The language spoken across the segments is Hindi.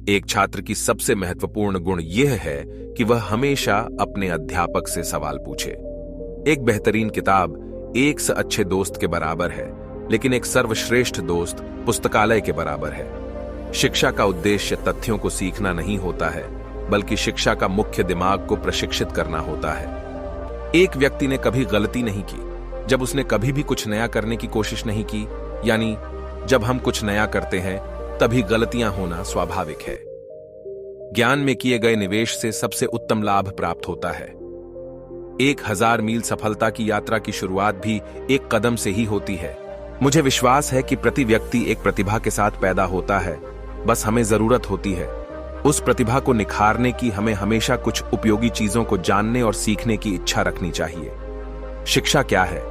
एक छात्र की सबसे महत्वपूर्ण गुण यह है कि वह हमेशा अपने अध्यापक से सवाल पूछे। एक बेहतरीन किताब एक से अच्छे दोस्त के बराबर है, लेकिन एक सर्वश्रेष्ठ दोस्त पुस्तकालय के बराबर है। शिक्षा का उद्देश्य तथ्यों को सीखना नहीं होता है, बल्कि शिक्षा का मुख्य दिमाग को प्रशिक्षित करना होता है। एक व्यक्ति ने कभी गलती नहीं की जब उसने कभी भी कुछ नया करने की कोशिश नहीं की, यानी जब हम कुछ नया करते हैं तभी गलतियां होना स्वाभाविक है। ज्ञान में किए गए निवेश से सबसे उत्तम लाभ प्राप्त होता है। 1000 मील सफलता की यात्रा की शुरुआत भी एक कदम से ही होती है। मुझे विश्वास है कि प्रति व्यक्ति एक प्रतिभा के साथ पैदा होता है, बस हमें जरूरत होती है उस प्रतिभा को निखारने की। हमें हमेशा कुछ उपयोगी चीजों को जानने और सीखने की इच्छा रखनी चाहिए। शिक्षा क्या है?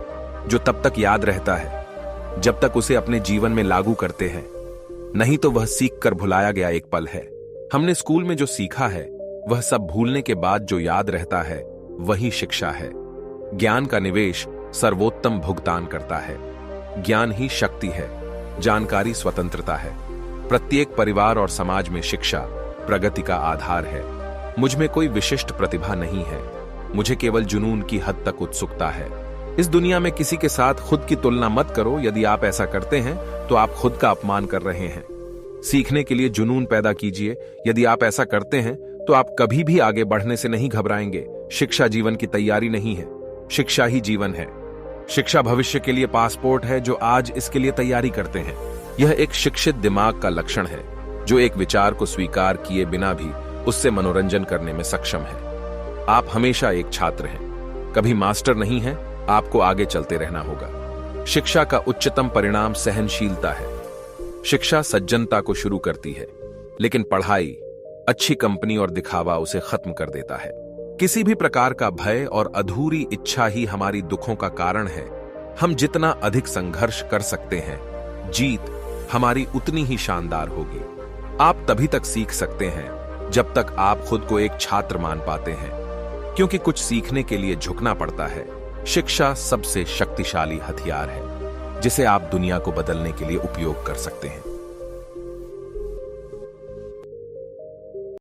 जो तब तक याद रहता है जब तक उसे अपने जीवन में लागू करते हैं, नहीं तो वह सीख कर भुलाया गया एक पल है। हमने स्कूल में जो सीखा है वह सब भूलने के बाद जो याद रहता है वही शिक्षा है। ज्ञान का निवेश सर्वोत्तम भुगतान करता है। ज्ञान ही शक्ति है, जानकारी स्वतंत्रता है। प्रत्येक परिवार और समाज में शिक्षा प्रगति का आधार है। मुझ में कोई विशिष्ट प्रतिभा नहीं है, मुझे केवल जुनून की हद तक उत्सुकता है। इस दुनिया में किसी के साथ खुद की तुलना मत करो। यदि आप ऐसा करते हैं तो आप खुद का अपमान कर रहे हैं। सीखने के लिए जुनून पैदा कीजिए। यदि आप ऐसा करते हैं तो आप कभी भी आगे बढ़ने से नहीं घबराएंगे। शिक्षा जीवन की तैयारी नहीं है, शिक्षा ही जीवन है। शिक्षा भविष्य के लिए पासपोर्ट है जो आज इसके लिए तैयारी करते हैं। यह एक शिक्षित दिमाग का लक्षण है जो एक विचार को स्वीकार किए बिना भी उससे मनोरंजन करने में सक्षम है। आप हमेशा एक छात्र हैं, कभी मास्टर नहीं हैं। आपको आगे चलते रहना होगा। शिक्षा का उच्चतम परिणाम सहनशीलता है। शिक्षा सज्जनता को शुरू करती है, लेकिन पढ़ाई, अच्छी कंपनी और दिखावा उसे खत्म कर देता है। किसी भी प्रकार का भय और अधूरी इच्छा ही हमारी दुखों का कारण है। हम जितना अधिक संघर्ष कर सकते हैं, जीत हमारी उतनी ही शानदार होगी। आप तभी तक सीख सकते हैं जब तक आप खुद को एक छात्र मान पाते हैं, क्योंकि कुछ सीखने के लिए झुकना पड़ता है। शिक्षा सबसे शक्तिशाली हथियार है जिसे आप दुनिया को बदलने के लिए उपयोग कर सकते हैं।